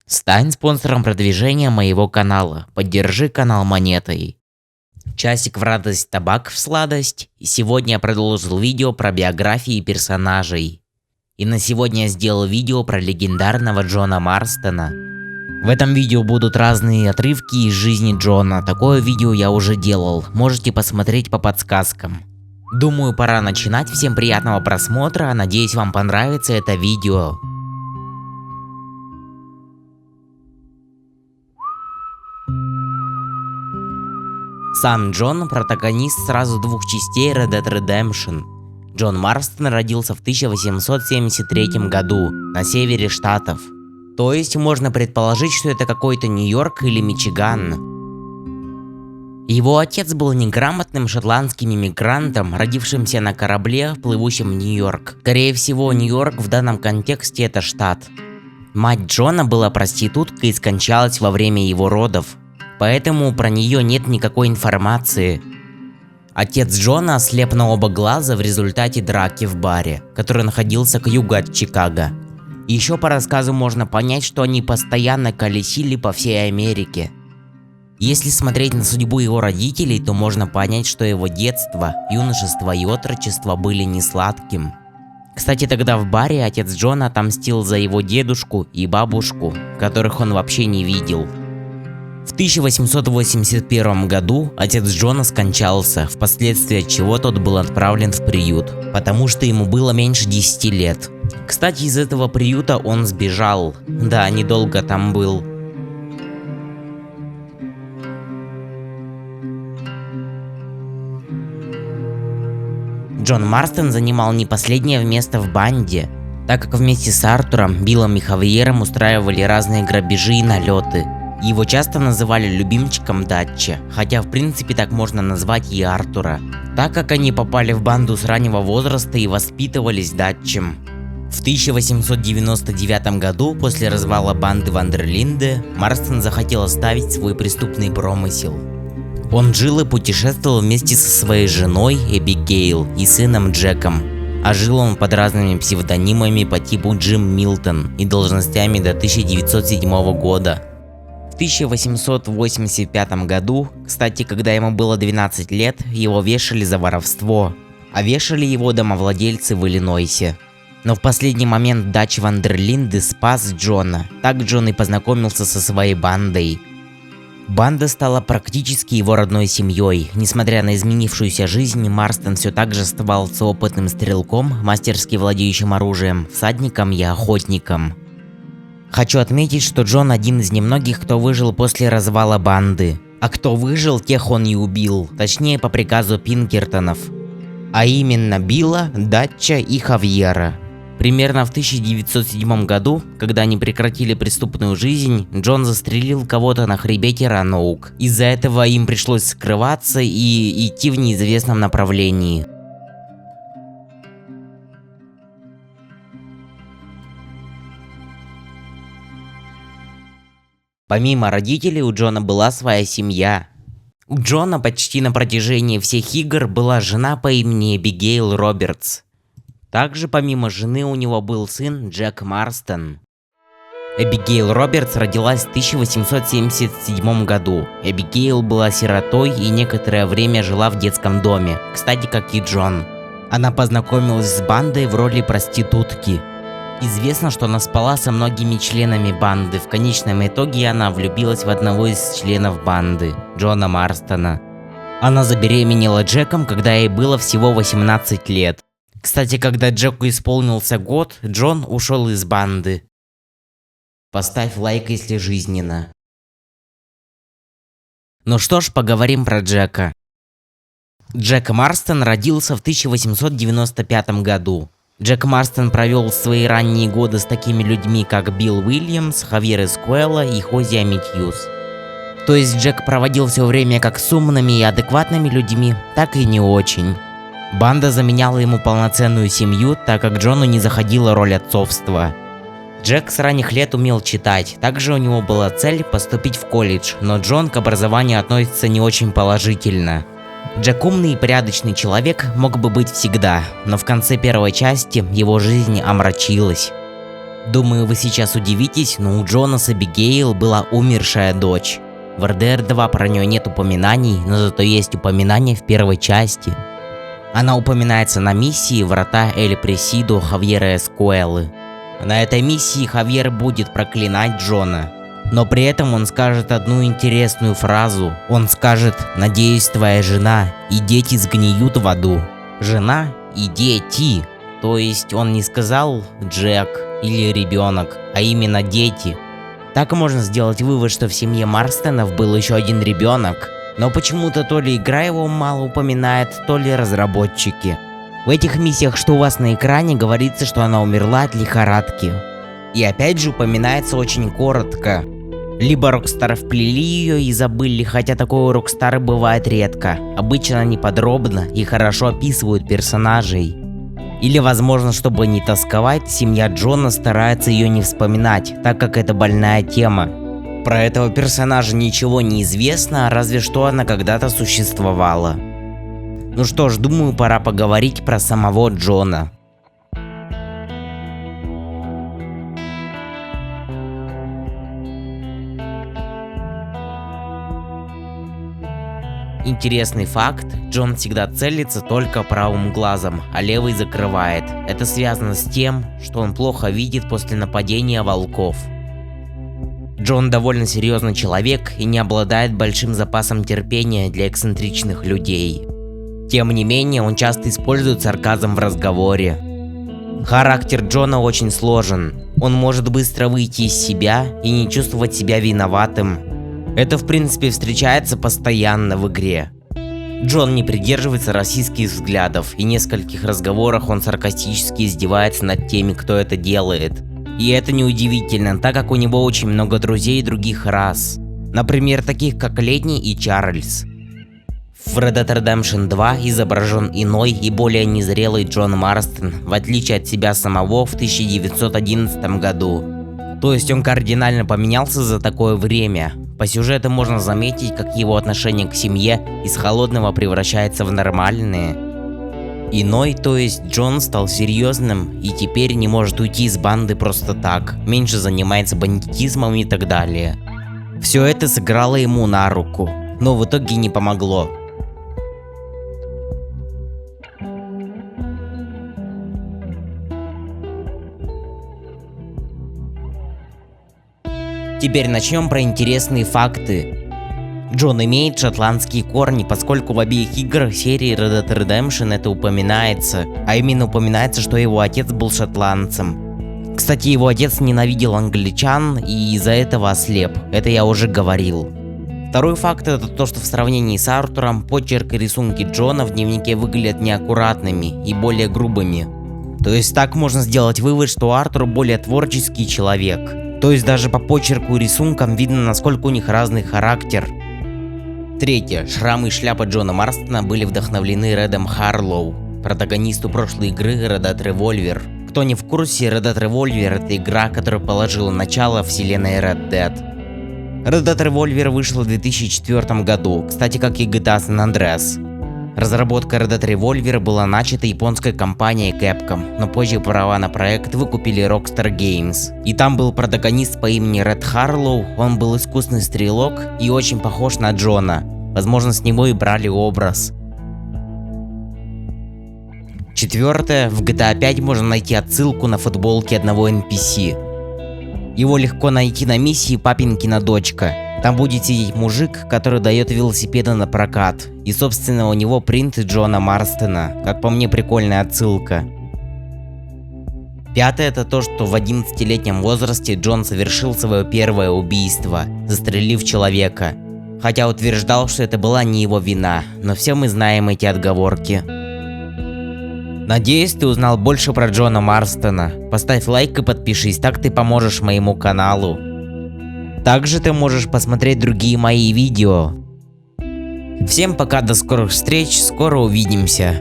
Стань спонсором продвижения моего канала. Поддержи канал монетой. Часик в радость, табак в сладость. И сегодня я продолжил видео про биографии персонажей. И на сегодня я сделал видео про легендарного Джона Марстона. В этом видео будут разные отрывки из жизни Джона. Такое видео я уже делал. Можете посмотреть по подсказкам. Думаю, пора начинать. Всем приятного просмотра. Надеюсь, вам понравится это видео. Сам Джон – протагонист сразу двух частей Red Dead Redemption. Джон Марстон родился в 1873 году на севере штатов. То есть можно предположить, что это какой-то Нью-Йорк или Мичиган. Его отец был неграмотным шотландским иммигрантом, родившимся на корабле, плывущем в Нью-Йорк. Скорее всего, Нью-Йорк в данном контексте это штат. Мать Джона была проституткой и скончалась во время его родов. Поэтому про нее нет никакой информации. Отец Джона ослеп на оба глаза в результате драки в баре, который находился к югу от Чикаго. Еще по рассказу можно понять, что они постоянно колесили по всей Америке. Если смотреть на судьбу его родителей, то можно понять, что его детство, юношество и отрочество были не сладким. Кстати, тогда в баре отец Джона отомстил за его дедушку и бабушку, которых он вообще не видел. В 1881 году отец Джона скончался, впоследствии от чего тот был отправлен в приют, потому что ему было меньше 10 лет. Кстати, из этого приюта он сбежал. Да, недолго там был. Джон Марстон занимал не последнее место в банде, так как вместе с Артуром, Биллом и Хавьером устраивали разные грабежи и налеты. Его часто называли любимчиком Датча, хотя в принципе так можно назвать и Артура, так как они попали в банду с раннего возраста и воспитывались Датчем. В 1899 году, после развала банды Вандерлинде, Марстон захотел оставить свой преступный промысел. Он жил и путешествовал вместе со своей женой Эбигейл и сыном Джеком, а жил он под разными псевдонимами по типу Джим Милтон и должностями до 1907 года. В 1885 году, кстати, когда ему было 12 лет, его вешали за воровство, а вешали его домовладельцы в Иллинойсе. Но в последний момент Дач Вандерлинде спас Джона, так Джон и познакомился со своей бандой. Банда стала практически его родной семьей. Несмотря на изменившуюся жизнь, Марстон все так же оставался опытным стрелком, мастерски владеющим оружием, всадником и охотником. Хочу отметить, что Джон один из немногих, кто выжил после развала банды. А кто выжил, тех он и убил, точнее по приказу Пинкертонов. А именно Билла, Датча и Хавьера. Примерно в 1907 году, когда они прекратили преступную жизнь, Джон застрелил кого-то на хребете Роноук. Из-за этого им пришлось скрываться и идти в неизвестном направлении. Помимо родителей, у Джона была своя семья. У Джона почти на протяжении всех игр была жена по имени Эбигейл Робертс. Также помимо жены у него был сын Джек Марстон. Эбигейл Робертс родилась в 1877 году. Эбигейл была сиротой и некоторое время жила в детском доме, кстати, как и Джон. Она познакомилась с бандой в роли проститутки. Известно, что она спала со многими членами банды. В конечном итоге она влюбилась в одного из членов банды, Джона Марстона. Она забеременела Джеком, когда ей было всего 18 лет. Кстати, когда Джеку исполнился год, Джон ушел из банды. Поставь лайк, если жизненно. Ну что ж, поговорим про Джека. Джек Марстон родился в 1895 году. Джек Марстон провел свои ранние годы с такими людьми, как Билл Уильямс, Хавьер Эскуэла и Хозиа Митьюс. То есть Джек проводил все время как с умными и адекватными людьми, так и не очень. Банда заменяла ему полноценную семью, так как Джону не заходила роль отцовства. Джек с ранних лет умел читать, также у него была цель поступить в колледж, но Джон к образованию относится не очень положительно. Джек умный и порядочный человек мог бы быть всегда, но в конце первой части его жизнь омрачилась. Думаю, вы сейчас удивитесь, но у Джона с Абигейл была умершая дочь. В РДР 2 про нее нет упоминаний, но зато есть упоминания в первой части. Она упоминается на миссии «Врата Эль Пресидо» Хавьера Эскуэлы. На этой миссии Хавьер будет проклинать Джона. Но при этом он скажет одну интересную фразу. Он скажет: «Надеюсь, твоя жена и дети сгниют в аду». Жена и дети. То есть он не сказал Джек или ребенок, а именно дети. Так можно сделать вывод, что в семье Марстонов был еще один ребенок. Но почему-то то ли игра его мало упоминает, то ли разработчики. В этих миссиях, что у вас на экране, говорится, что она умерла от лихорадки. И опять же упоминается очень коротко. Либо Rockstar вплели ее и забыли, хотя такое у Rockstar бывает редко. Обычно они подробно и хорошо описывают персонажей. Или, возможно, чтобы не тосковать, семья Джона старается ее не вспоминать, так как это больная тема. Про этого персонажа ничего не известно, разве что она когда-то существовала. Ну что ж, думаю, пора поговорить про самого Джона. Интересный факт: Джон всегда целится только правым глазом, а левый закрывает. Это связано с тем, что он плохо видит после нападения волков. Джон довольно серьезный человек и не обладает большим запасом терпения для эксцентричных людей. Тем не менее, он часто использует сарказм в разговоре. Характер Джона очень сложен. Он может быстро выйти из себя и не чувствовать себя виноватым. Это в принципе встречается постоянно в игре. Джон не придерживается расистских взглядов, и в нескольких разговорах он саркастически издевается над теми, кто это делает. И это неудивительно, так как у него очень много друзей других рас. Например, таких как Летний и Чарльз. В Red Dead Redemption 2 изображен иной и более незрелый Джон Марстон, в отличие от себя самого в 1911 году. То есть он кардинально поменялся за такое время. По сюжету можно заметить, как его отношение к семье из холодного превращается в нормальное. Иной, то есть Джон, стал серьезным и теперь не может уйти из банды просто так, меньше занимается бандитизмом и так далее. Все это сыграло ему на руку, но в итоге не помогло. Теперь начнем про интересные факты. Джон имеет шотландские корни, поскольку в обеих играх серии Red Dead Redemption это упоминается, а именно упоминается, что его отец был шотландцем. Кстати, его отец ненавидел англичан и из-за этого ослеп, это я уже говорил. Второй факт — это то, что в сравнении с Артуром почерк и рисунки Джона в дневнике выглядят неаккуратными и более грубыми. То есть так можно сделать вывод, что Артур более творческий человек. То есть даже по почерку и рисункам видно, насколько у них разный характер. Третье. Шрамы и шляпа Джона Марстона были вдохновлены Рэдом Харлоу, протагонисту прошлой игры Red Dead Revolver. Кто не в курсе, Red Dead Revolver — это игра, которая положила начало вселенной Red Dead. Red Dead Revolver вышла в 2004 году, кстати, как и GTA San Andreas. Разработка Red Dead Revolver была начата японской компанией Capcom, но позже права на проект выкупили Rockstar Games. И там был протагонист по имени Ред Харлоу, он был искусный стрелок и очень похож на Джона. Возможно, с него и брали образ. Четвертое. В GTA 5 можно найти отсылку на футболке одного NPC. Его легко найти на миссии «Папинкина дочка». Там будет сидеть мужик, который дает велосипеды на прокат. И собственно у него принт Джона Марстона. Как по мне, прикольная отсылка. Пятое — это то, что в 11-летнем возрасте Джон совершил свое первое убийство, застрелив человека. Хотя утверждал, что это была не его вина, но все мы знаем эти отговорки. Надеюсь, ты узнал больше про Джона Марстона. Поставь лайк и подпишись, так ты поможешь моему каналу. Также ты можешь посмотреть другие мои видео. Всем пока, до скорых встреч, скоро увидимся.